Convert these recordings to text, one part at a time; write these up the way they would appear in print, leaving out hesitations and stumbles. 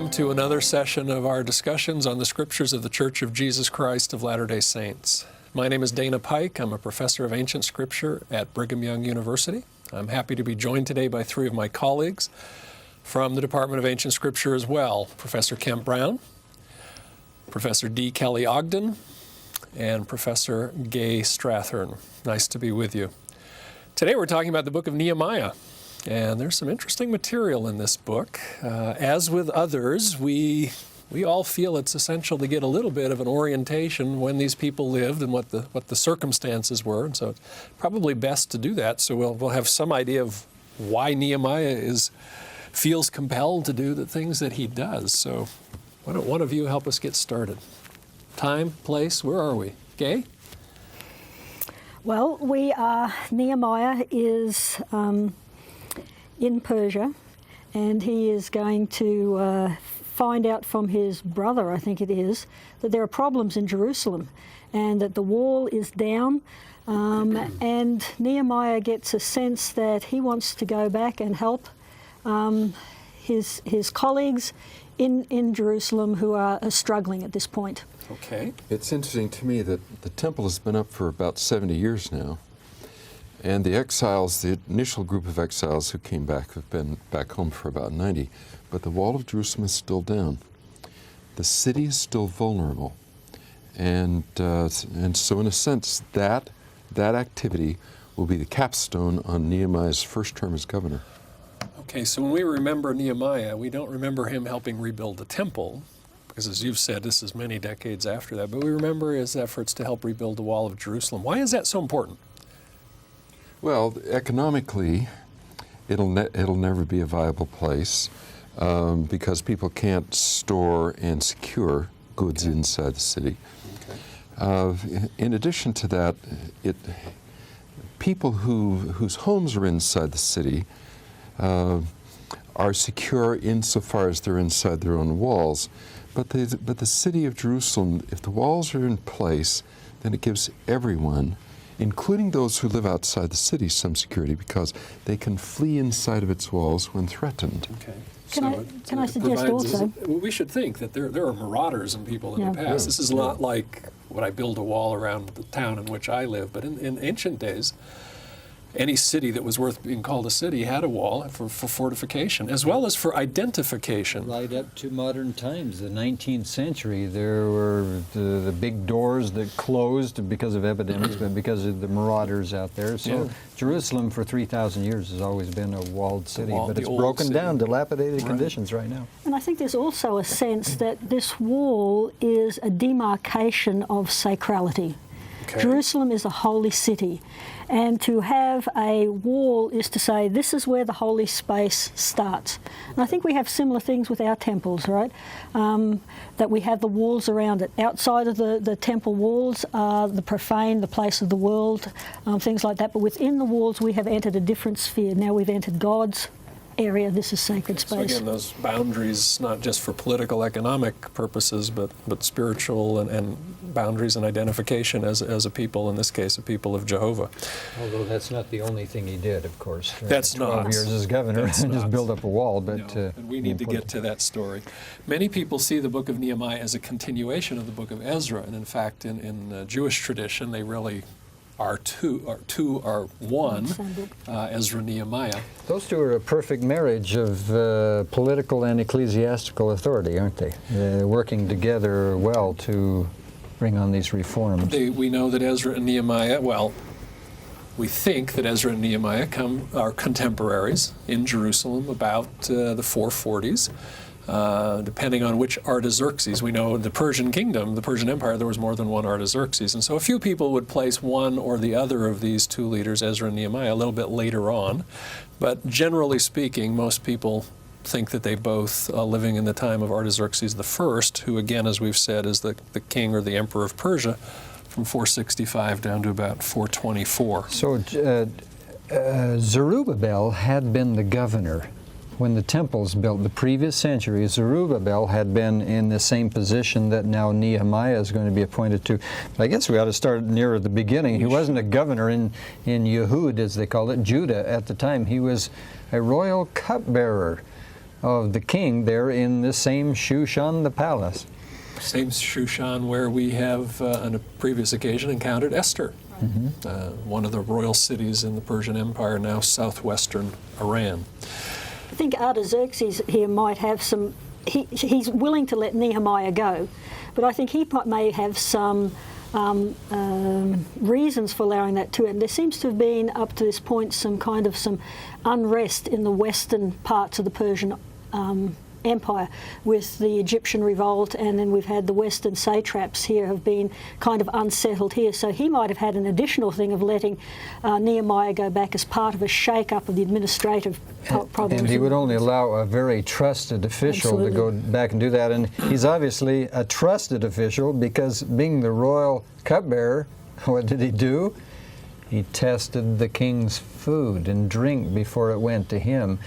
welcome to another session of our discussions on the Scriptures of the Church of Jesus Christ of Latter-day Saints. My name is Dana Pike. I'm a professor of ancient Scripture at Brigham Young University. I'm happy to be joined today by three of my colleagues from the Department of Ancient Scripture as well, Professor Kemp Brown, Professor D. Kelly Ogden, and Professor Gaye Strathearn. Nice to be with you. Today we're talking about the Book of Nehemiah. And there's some interesting material in this book. As with others, we all feel it's essential to get a little bit of an orientation when these people lived and what the circumstances were. And so it's probably best to do that. So we'll have some idea of why Nehemiah feels compelled to do the things that he does. So why don't one of you help us get started? Time, place, where are we? Gaye? Well, Nehemiah is in Persia, and he is going to find out from his brother, I think it is, that there are problems in Jerusalem and that the wall is down. And Nehemiah gets a sense that he wants to go back and help his colleagues in Jerusalem who are struggling at this point. Okay. It's interesting to me that the temple has been up for about 70 years now. And the exiles, the initial group of exiles who came back have been back home for about 90. But the wall of Jerusalem is still down. The city is still vulnerable. And so in a sense, that activity will be the capstone on Nehemiah's first term as governor. Okay, so when we remember Nehemiah, we don't remember him helping rebuild the temple, because as you've said, this is many decades after that, but we remember his efforts to help rebuild the wall of Jerusalem. Why is that so important? Well, economically, it'll never be a viable place because people can't store and secure goods inside the city. Okay. In addition to that, people whose homes are inside the city are secure insofar as they're inside their own walls. But the city of Jerusalem, if the walls are in place, then it gives everyone, including those who live outside the city, some security because they can flee inside of its walls when threatened. Okay. Can I suggest also? We should think that there are marauders and people in the past. Yeah. This is not like when I build a wall around the town in which I live, but in ancient days, any city that was worth being called a city had a wall for fortification, as well as for identification. Right up to modern times, the 19th century, there were the big doors that closed because of epidemics, but because of the marauders out there. So yeah. Jerusalem for 3,000 years has always been a walled city, but it's broken down, dilapidated conditions right now. And I think there's also a sense that this wall is a demarcation of sacrality. Okay. Jerusalem is a holy city, and to have a wall is to say this is where the holy space starts. And I think we have similar things with our temples, right? That we have the walls around it. Outside of the temple walls are the profane, the place of the world, things like that. But within the walls we have entered a different sphere. Now we've entered God's area. This is sacred space. So again, those boundaries, not just for political, economic purposes, but spiritual and boundaries and identification as a people, in this case, a people of Jehovah. Although that's not the only thing he did, of course. That's 12 not. years as governor, and just build up a wall. But no, and we need to get to that story. Many people see the book of Nehemiah as a continuation of the book of Ezra, and in fact, in Jewish tradition, they really are one, Ezra, Nehemiah. Those two are a perfect marriage of political and ecclesiastical authority, aren't they? Working together well to bring on these reforms. We know that Ezra and Nehemiah, we think that Ezra and Nehemiah are contemporaries in Jerusalem about the 440s. Depending on which Artaxerxes. We know in the Persian kingdom, the Persian Empire, there was more than one Artaxerxes. And so a few people would place one or the other of these two leaders, Ezra and Nehemiah, a little bit later on. But generally speaking, most people think that they both living in the time of Artaxerxes I, who again, as we've said, is the king or the emperor of Persia from 465 down to about 424. So Zerubbabel had been the governor when the temples built the previous century. Zerubbabel had been in the same position that now Nehemiah is going to be appointed to. But I guess we ought to start nearer the beginning. He wasn't a governor in Yehud, as they called it, Judah at the time. He was a royal cupbearer of the king there in the same Shushan, the palace. Same Shushan where we have, on a previous occasion, encountered Esther, one of the royal cities in the Persian Empire, now southwestern Iran. I think Artaxerxes here might have some, he's willing to let Nehemiah go, but I think he may have some reasons for allowing that too. And there seems to have been, up to this point, some unrest in the western parts of the Persian Empire with the Egyptian revolt, and then we've had the western satraps here have been kind of unsettled here. So he might have had an additional thing of letting Nehemiah go back as part of a shake-up of the administrative problems. And he would only allow a very trusted official to go back and do that. And he's obviously a trusted official because, being the royal cupbearer, what did he do? He tested the king's food and drink before it went to him.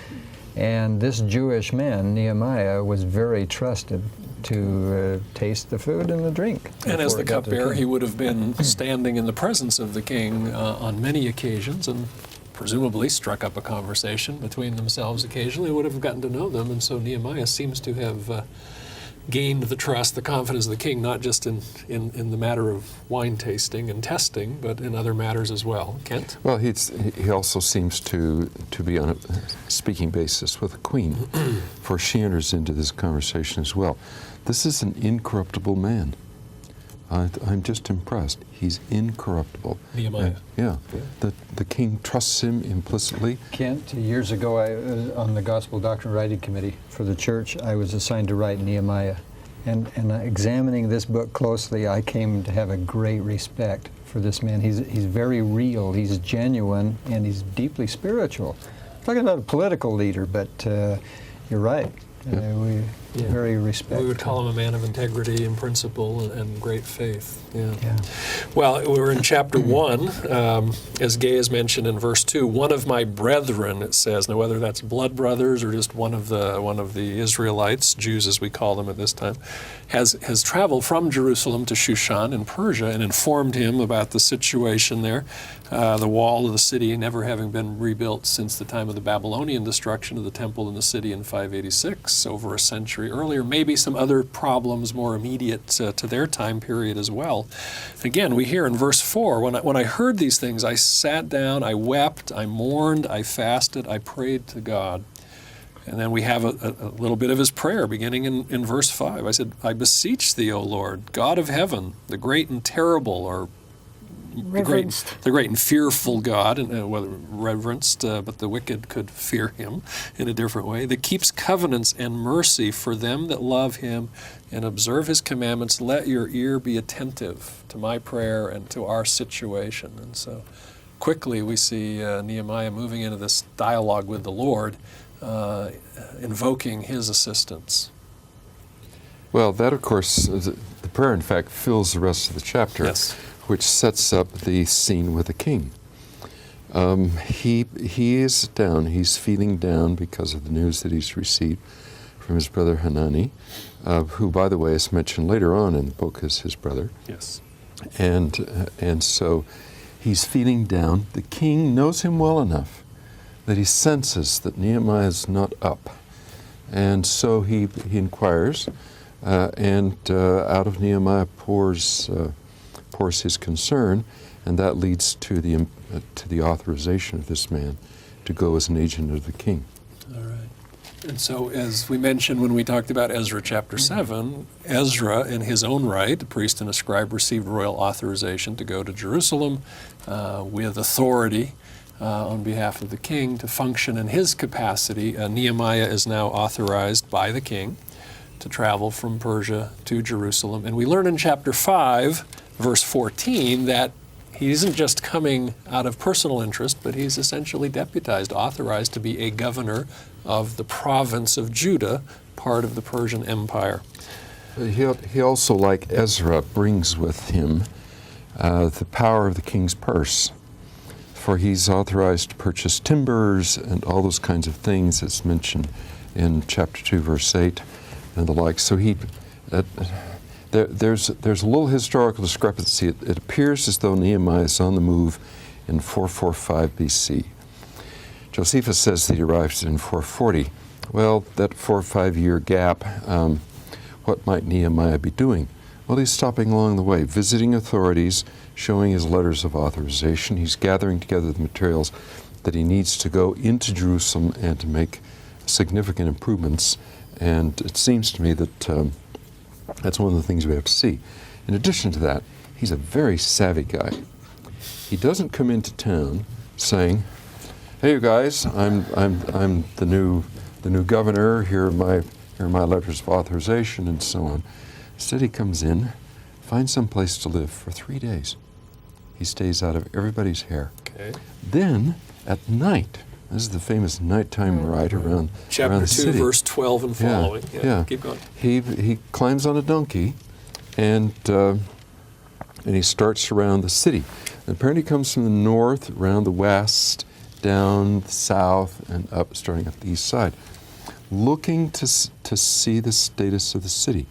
And this Jewish man, Nehemiah, was very trusted to taste the food and the drink. And as the cupbearer, he would have been standing in the presence of the king on many occasions, and presumably struck up a conversation between themselves occasionally, would have gotten to know them. And so Nehemiah seems to have gained the trust, the confidence of the king, not just in the matter of wine tasting and testing, but in other matters as well. Kent? Well, he also seems to be on a speaking basis with the queen, for she enters into this conversation as well. This is an incorruptible man. I'm just impressed. He's incorruptible. Nehemiah. Yeah. The king trusts him implicitly. Kent, years ago, I was on the Gospel Doctrine Writing Committee for the church. I was assigned to write Nehemiah. And examining this book closely, I came to have a great respect for this man. He's very real, he's genuine, and he's deeply spiritual. I'm talking about a political leader, but you're right. Very respectful. We would call him a man of integrity and principle and great faith. Yeah. Well, we're in chapter 1, as Gaye has mentioned in verse 2. One of my brethren, it says. Now, whether that's blood brothers or just one of the Israelites, Jews as we call them at this time, has traveled from Jerusalem to Shushan in Persia and informed him about the situation there. The wall of the city never having been rebuilt since the time of the Babylonian destruction of the temple in the city in 586, over a century earlier. Maybe some other problems more immediate to their time period as well. Again, we hear in verse 4, when I heard these things, I sat down, I wept, I mourned, I fasted, I prayed to God. And then we have a little bit of his prayer beginning in verse 5. I said, I beseech thee, O Lord, God of heaven, the great and terrible, or the great and fearful God, and whether reverenced, but the wicked could fear him in a different way, that keeps covenants and mercy for them that love him and observe his commandments. Let your ear be attentive to my prayer and to our situation. And so quickly we see Nehemiah moving into this dialogue with the Lord, invoking his assistance. Well, that, of course, the prayer, in fact, fills the rest of the chapter. Yes. Which sets up the scene with the king. He is down. He's feeling down because of the news that he's received from his brother Hanani, who, by the way, is mentioned later on in the book as his brother. Yes. And so he's feeling down. The king knows him well enough that he senses that Nehemiah is not up, and so he inquires, and out of Nehemiah pours his concern, and that leads to the authorization of this man to go as an agent of the king. All right. And so, as we mentioned when we talked about Ezra chapter 7, Ezra, in his own right, the priest and a scribe, received royal authorization to go to Jerusalem with authority on behalf of the king to function in his capacity. Nehemiah is now authorized by the king to travel from Persia to Jerusalem. And we learn in chapter 5, verse 14, that he isn't just coming out of personal interest, but he's essentially deputized, authorized to be a governor of the province of Judah, part of the Persian Empire. He also, like Ezra, brings with him the power of the king's purse, for he's authorized to purchase timbers and all those kinds of things that's mentioned in chapter 2, verse 8, and the like. So there's a little historical discrepancy. It appears as though Nehemiah is on the move in 445 BC. Josephus says that he arrived in 440. Well, that 4 or 5 year gap, what might Nehemiah be doing? Well, he's stopping along the way, visiting authorities, showing his letters of authorization. He's gathering together the materials that he needs to go into Jerusalem and to make significant improvements. And it seems to me that that's one of the things we have to see. In addition to that, he's a very savvy guy. He doesn't come into town saying, "Hey, you guys, I'm the new governor. Here are my letters of authorization," and so on. Instead, he comes in, finds some place to live for 3 days. He stays out of everybody's hair. Okay. Then, at night, this is the famous nighttime ride around Chapter around the 2, city. verse 12 and following. Yeah. Keep going. He climbs on a donkey, and he starts around the city. And apparently, he comes from the north, around the west, down the south, and up, starting at the east side, looking to see the status of the city,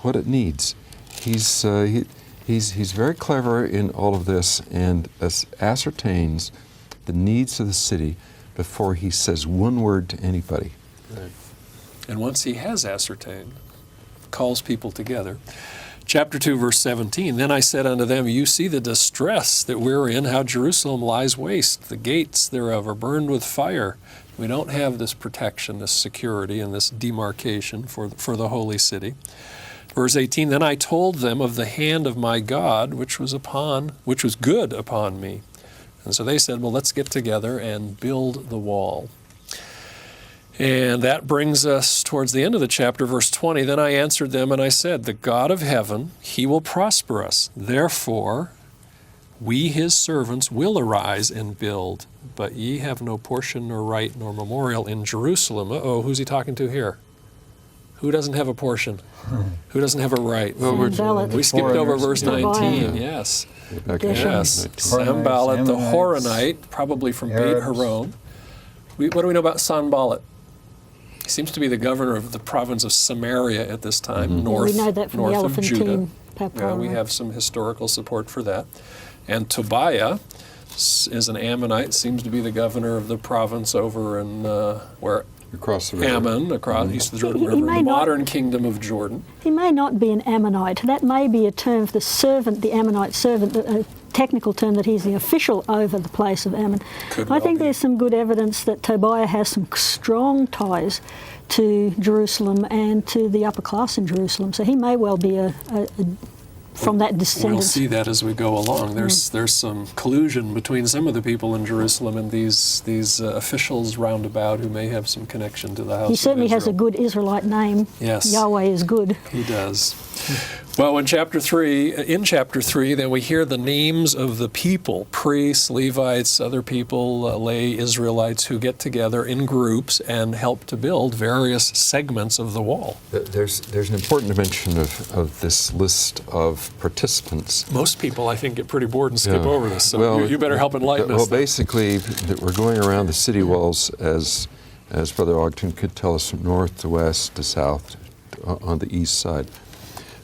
what it needs. He's very clever in all of this, and ascertains the needs of the city before he says one word to anybody. Right. And once he has ascertained, calls people together. Chapter 2, verse 17, "Then I said unto them, You see the distress that we're in, how Jerusalem lies waste. The gates thereof are burned with fire." We don't have this protection, this security, and this demarcation for the holy city. Verse 18, "Then I told them of the hand of my God, which was good upon me." And so they said, well, let's get together and build the wall. And that brings us towards the end of the chapter, verse 20. "Then I answered them and I said, The God of heaven, he will prosper us. Therefore, we his servants will arise and build. But ye have no portion nor right nor memorial in Jerusalem." Uh-oh, who's he talking to here? Who doesn't have a portion? Who doesn't have a right? Sanballat. We skipped over verse Tobiah. 19, yes. Back in Yes, 19. Sanballat the Ammonites, Horonite, probably from Beit Arabs. Horon. What do we know about Sanballat? He seems to be the governor of the province of Samaria at this time, north, We know that from the north of Judah. Elephantine Yeah, we papyrus. have some historical support for that. And Tobiah is an Ammonite, seems to be the governor of the province over in where Across the river. Ammon, across east of the Jordan He River, may the not- modern kingdom of Jordan. He may not be an Ammonite. That may be a term for the servant, the Ammonite servant, a technical term that he's the official over the place of Ammon. Could I well think be. there's some good evidence that Tobiah has some strong ties to Jerusalem and to the upper class in Jerusalem. So he may well be from that We'll descendant. see that as we go along. There's some collusion between some of the people in Jerusalem and these officials roundabout who may have some connection to the house He certainly of has a Israel. good Israelite name. Yes. Yahweh is good. He does. Well, in chapter 3, then we hear the names of the people, priests, Levites, other people, lay Israelites who get together in groups and help to build various segments of the wall. There's an important dimension of this list of participants. Most people, I think, get pretty bored and skip Yeah. over this, so you better help enlighten us. Well, then. basically, that we're going around the city walls as Brother Ogden could tell us, from north to west to south on the east side.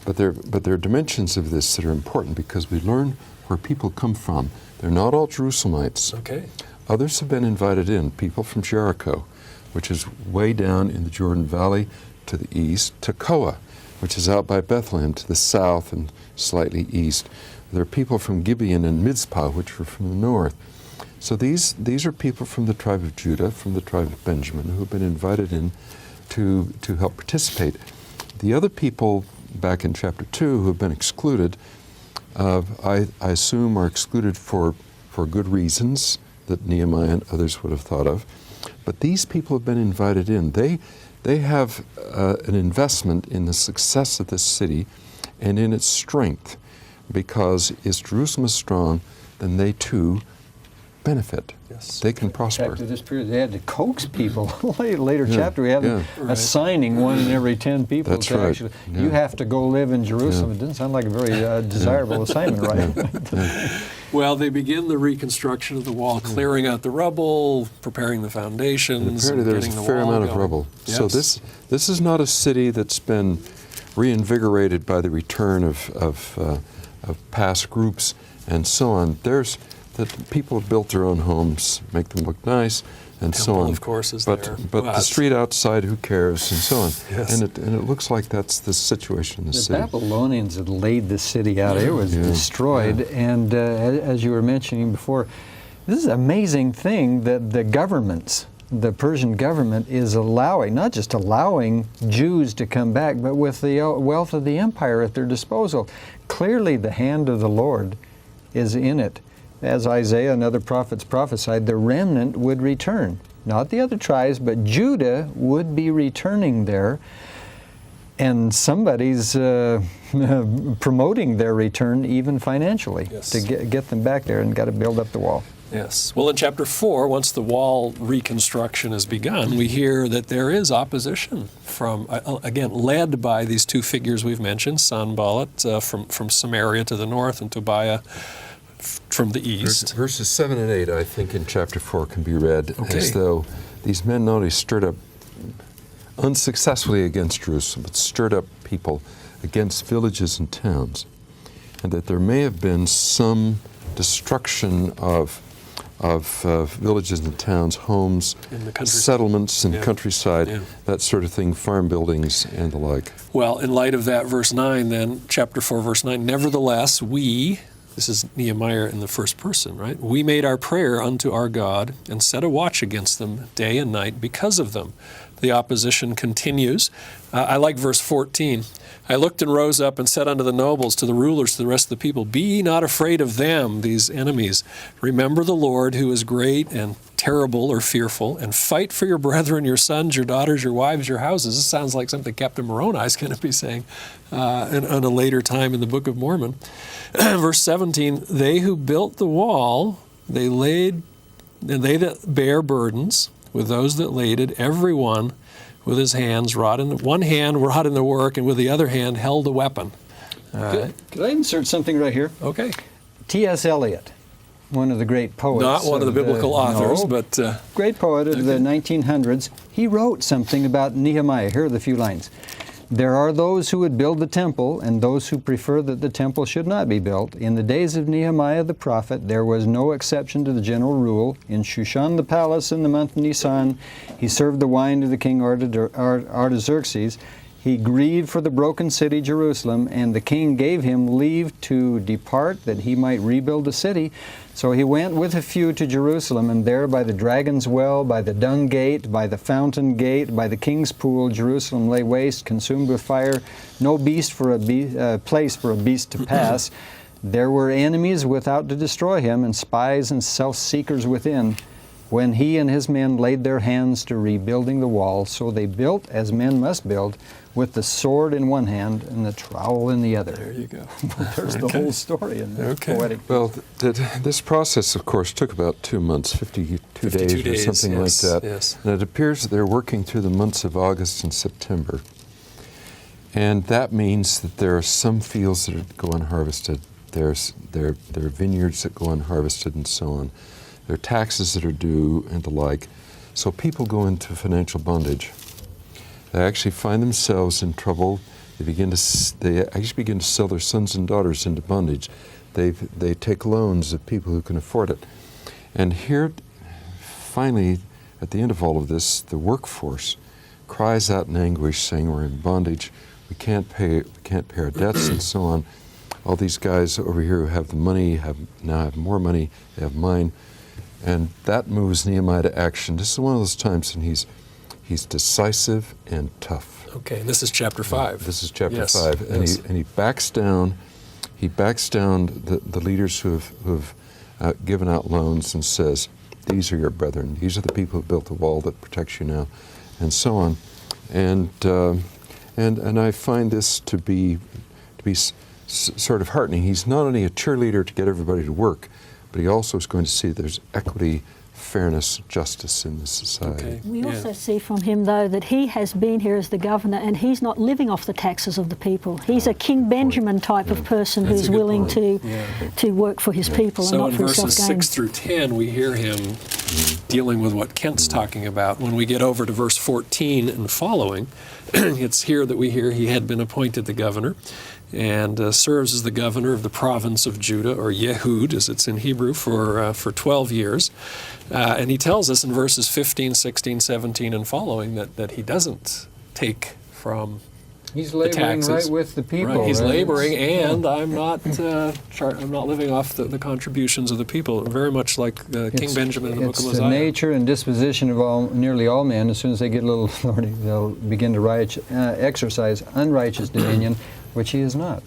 But there are dimensions of this that are important because we learn where people come from. They're not all Jerusalemites. Okay. Others have been invited in, people from Jericho, which is way down in the Jordan Valley to the east, Tekoa, which is out by Bethlehem to the south and slightly east. There are people from Gibeon and Mizpah, which are from the north. So these are people from the tribe of Judah, from the tribe of Benjamin, who have been invited in to help participate. The other people back in chapter 2 who have been excluded, I assume are excluded for good reasons that Nehemiah and others would have thought of. But these people have been invited in. They have an investment in the success of this city and in its strength, because if Jerusalem is strong, then they too benefit. Yes. They can prosper. Back to this period, they had to coax people. Later chapter, we have them assigning 1 in every 10 people That's to right. actually, Yeah. you have to go live in Jerusalem. Yeah. It didn't sound like a very desirable assignment, right? Well, they begin the reconstruction of the wall, clearing out the rubble, preparing the foundations, Apparently and there's getting a the fair wall amount of going. rubble. Yes. So this is not a city that's been reinvigorated by the return of past groups and so on. There's that people have built their own homes, make them look nice. and so Temple, on. of course, is but there. but Well, the street outside, who cares, and so on. Yes. And it looks like that's the situation in the The city. Babylonians had laid the city out. It was Yeah. destroyed. And as you were mentioning before, this is an amazing thing that the governments, the Persian government, is allowing, not just allowing Jews to come back, but with the wealth of the empire at their disposal. Clearly the hand of the Lord is in it. As Isaiah and other prophets prophesied, the remnant would return. Not the other tribes, but Judah would be returning there. And somebody's promoting their return even financially to get them back there, and got to build up the wall. Yes. Well, in chapter 4, once the wall reconstruction has begun, we hear that there is opposition from, again, led by these two figures we've mentioned, Sanballat from Samaria to the north and Tobiah from the east. Verses 7 and 8, I think, in chapter 4 can be read as though these men not only stirred up unsuccessfully against Jerusalem, but stirred up people against villages and towns, and that there may have been some destruction of villages and towns, homes, settlements and countryside, that sort of thing, farm buildings and the like. Well, in light of that, verse 9 then, chapter 4, verse 9, nevertheless, we, this is Nehemiah in the first person, right? We made our prayer unto our God and set a watch against them day and night because of them. The opposition continues. I like verse 14. I looked and rose up and said unto the nobles, to the rulers, to the rest of the people, be ye not afraid of them, these enemies. Remember the Lord, who is great and terrible or fearful, and fight for your brethren, your sons, your daughters, your wives, your houses. This sounds like something Captain Moroni is going to be saying in a later time in the Book of Mormon. Verse 17, they who built the wall, they laid, and they that bear burdens, with those that laid it, every one with his hands wrought in one hand wrought in the work, and with the other hand held a weapon. Could I insert something right here? Okay. T.S. Eliot, one of the great poets. Not one of the biblical authors, but... great poet of the 1900s. He wrote something about Nehemiah. Here are the few lines. There are those who would build the temple, and those who prefer that the temple should not be built. In the days of Nehemiah the prophet, there was no exception to the general rule. In Shushan the palace in the month Nisan, he served the wine to the king Artaxerxes. He grieved for the broken city Jerusalem, and the king gave him leave to depart that he might rebuild the city. So he went with a few to Jerusalem, and there by the dragon's well, by the dung gate, by the fountain gate, by the king's pool, Jerusalem lay waste, consumed with fire, no beast for a place for a beast to pass. There were enemies without to destroy him, and spies and self-seekers within. When he and his men laid their hands to rebuilding the wall, so they built as men must build, with the sword in one hand and the trowel in the other. There you go. There's the whole story in there. Poetic. Well, this process, of course, took about 2 months, 52 days or something like that. Yes. And it appears that they're working through the months of August and September. And that means that there are some fields that go unharvested. There are vineyards that go unharvested and so on. There are taxes that are due and the like. So people go into financial bondage. They actually find themselves in trouble. They actually begin to sell their sons and daughters into bondage. They take loans of people who can afford it. And here, finally, at the end of all of this, the workforce cries out in anguish, saying, we're in bondage, we can't pay our debts and so on. All these guys over here who have the money now have more money, they have mine. And that moves Nehemiah to action. This is one of those times when he's decisive and tough. Okay, and this is chapter 5. This is chapter 5, and he backs down. He backs down the leaders who have given out loans and says, "These are your brethren. These are the people who built the wall that protects you now," and so on. And I find this to be sort of heartening. He's not only a cheerleader to get everybody to work, but he also is going to see there's equity, fairness, justice in this society. Okay. We also see from him, though, that he has been here as the governor and he's not living off the taxes of the people. He's a King Benjamin type of person who's willing to work for his people and not for his self-gain. So in verses 6 through 10, we hear him dealing with what Kent's talking about. When we get over to verse 14 and following, it's here that we hear he had been appointed the governor and serves as the governor of the province of Judah, or Yehud, as it's in Hebrew, for 12 years. And he tells us in verses 15, 16, 17, and following that he doesn't take from He's the laboring taxes. right with the people. Right. He's right? laboring, and I'm not living off the contributions of the people. Very much like King Benjamin in the Book of It's Mosiah. the nature and disposition of nearly all men. As soon as they get a little authority, they'll begin to exercise unrighteous dominion, which he is not.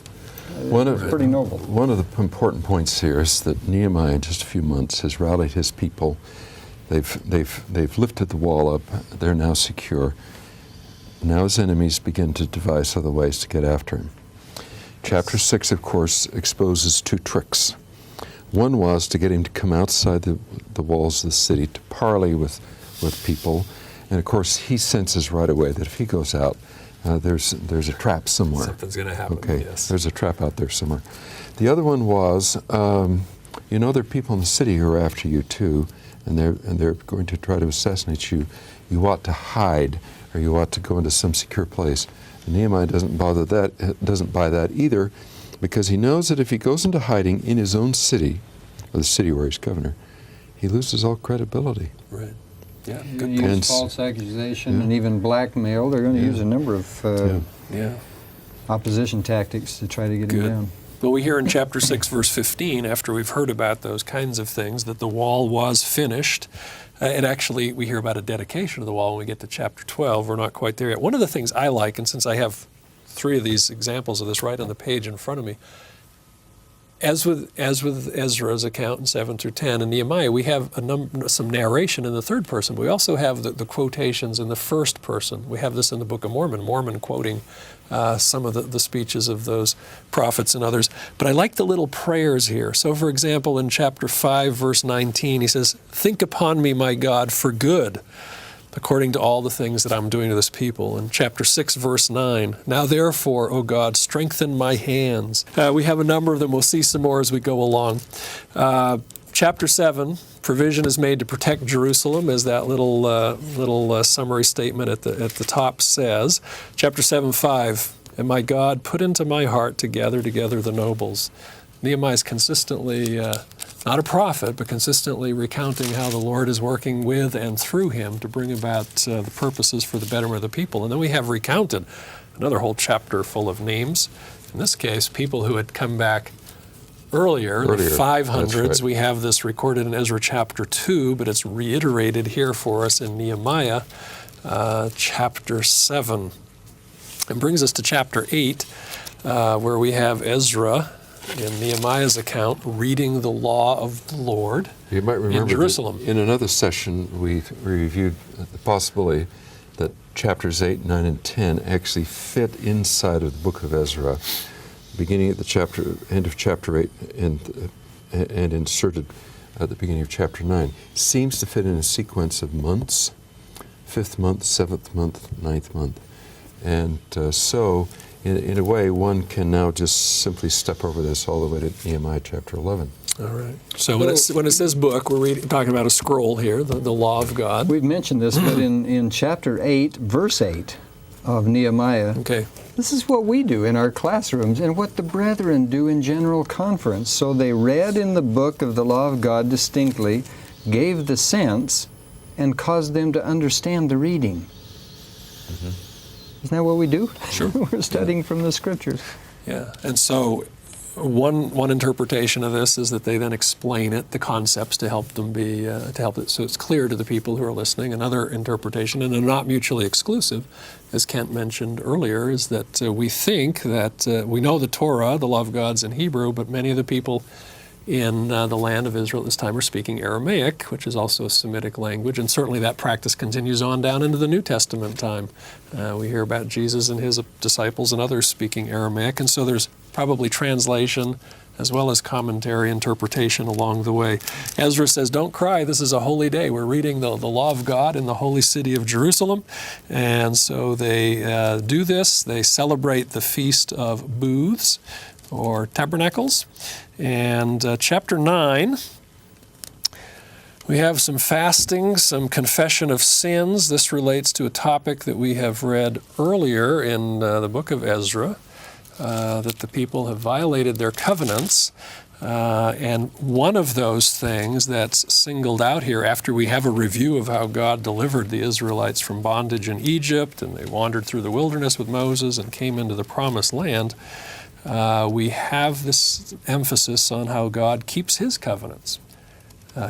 It's pretty noble. One of the important points here is that Nehemiah, in just a few months, has rallied his people. They've lifted the wall up. They're now secure. Now his enemies begin to devise other ways to get after him. Chapter 6, of course, exposes two tricks. One was to get him to come outside the walls of the city to parley with people. And of course, he senses right away that if he goes out, there's a trap somewhere. Something's going to happen, okay, yes. There's a trap out there somewhere. The other one was, there are people in the city who are after you too, and they're going to try to assassinate you. You ought to hide, or you ought to go into some secure place. And Nehemiah doesn't buy that either, because he knows that if he goes into hiding in his own city, or the city where he's governor, he loses all credibility. Right. Yeah. Good Good. use false accusation and even blackmail. They're going to use a number of opposition tactics to try to get him down. But we hear in chapter 6, verse 15, after we've heard about those kinds of things, that the wall was finished. And actually, we hear about a dedication of the wall when we get to chapter 12. We're not quite there yet. One of the things I like, and since I have 3 of these examples of this right on the page in front of me, as with Ezra's account in 7 through 10 and Nehemiah, we have some narration in the third person. We also have the quotations in the first person. We have this in the Book of Mormon quoting some of the speeches of those prophets and others. But I like the little prayers here. So, for example, in chapter 5, verse 19, he says, "Think upon me, my God, for good, according to all the things that I'm doing to this people." In chapter 6, verse 9, "Now therefore, O God, strengthen my hands." We have a number of them. We'll see some more as we go along. Chapter 7, provision is made to protect Jerusalem, as that little summary statement at the top says. Chapter 7, 5, "And my God, put into my heart to gather together the nobles." Nehemiah is consistently, not a prophet, but consistently recounting how the Lord is working with and through him to bring about the purposes for the betterment of the people. And then we have recounted another whole chapter full of names. In this case, people who had come back earlier, the 500s. Right. We have this recorded in Ezra chapter 2, but it's reiterated here for us in Nehemiah chapter 7. It brings us to chapter 8, where we have Ezra, in Nehemiah's account, reading the law of the Lord You might remember in Jerusalem. In another session, we reviewed the possibility that chapters 8, 9, and 10 actually fit inside of the book of Ezra, beginning at the end of chapter 8 and inserted at the beginning of chapter 9. Seems to fit in a sequence of months, 5th month, 7th month, 9th month. And so, in a way, one can now just simply step over this all the way to Nehemiah chapter 11. All right. So when it says book, we're talking about a scroll here, the law of God. We've mentioned this, but in chapter 8, verse 8 of Nehemiah, Okay. this is what we do in our classrooms and what the brethren do in general conference. So they read in the book of the law of God distinctly, gave the sense, and caused them to understand the reading. Mm-hmm. Isn't that what we do? Sure. We're studying from the scriptures. Yeah, and so one interpretation of this is that they then explain it, the concepts, to help them so it's clear to the people who are listening. Another interpretation, and they're not mutually exclusive, as Kent mentioned earlier, is that we think that we know the Torah, the law of God's in Hebrew, but many of the people in the land of Israel at this time are speaking Aramaic, which is also a Semitic language, and certainly that practice continues on down into the New Testament time. We hear about Jesus and his disciples and others speaking Aramaic, and so there's probably translation as well as commentary, interpretation along the way. Ezra says, don't cry, this is a holy day. We're reading the law of God in the holy city of Jerusalem, and so they do this. They celebrate the Feast of Booths, or Tabernacles. And chapter 9, We have some fasting, some confession of sins. This relates to a topic that we have read earlier in the book of Ezra, that the people have violated their covenants. And one of those things that's singled out here, after we have a review of how God delivered the Israelites from bondage in Egypt, and they wandered through the wilderness with Moses and came into the promised land, we have this emphasis on how God keeps his covenants,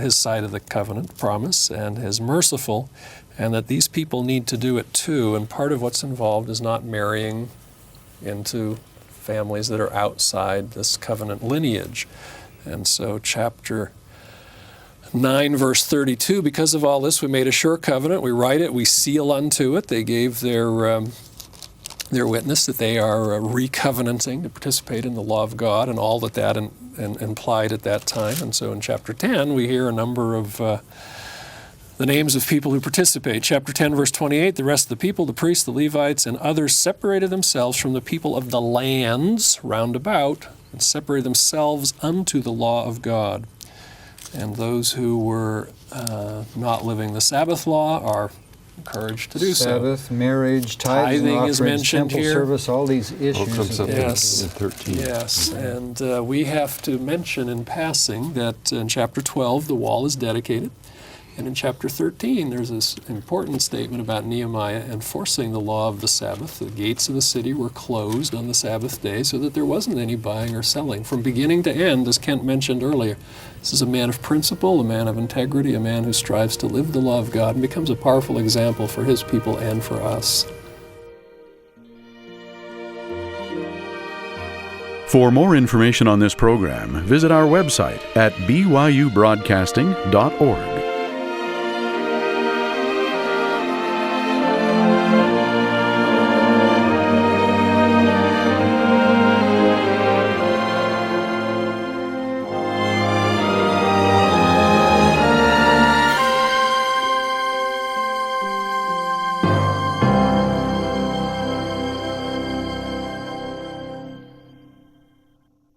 his side of the covenant promise, and is merciful, and that these people need to do it too. And part of what's involved is not marrying into families that are outside this covenant lineage. And so chapter 9, verse 32, because of all this, we made a sure covenant. We write it, we seal unto it. They gave their witness that they are recovenanting to participate in the law of God and all that implied at that time. And so in chapter 10, we hear a number of the names of people who participate. Chapter 10, verse 28, the rest of the people, the priests, the Levites, and others separated themselves from the people of the lands round about and separated themselves unto the law of God. And those who were not living the Sabbath law are encouraged to do Sabbath, marriage, tithes and offerings, is mentioned temple here. Service, all these issues. Comes up Yes. in 13. Yes, and we have to mention in passing that in chapter 12, the wall is dedicated. And in chapter 13, there's this important statement about Nehemiah enforcing the law of the Sabbath. The gates of the city were closed on the Sabbath day so that there wasn't any buying or selling. From beginning to end, as Kent mentioned earlier, this is a man of principle, a man of integrity, a man who strives to live the law of God and becomes a powerful example for his people and for us. For more information on this program, visit our website at byubroadcasting.org.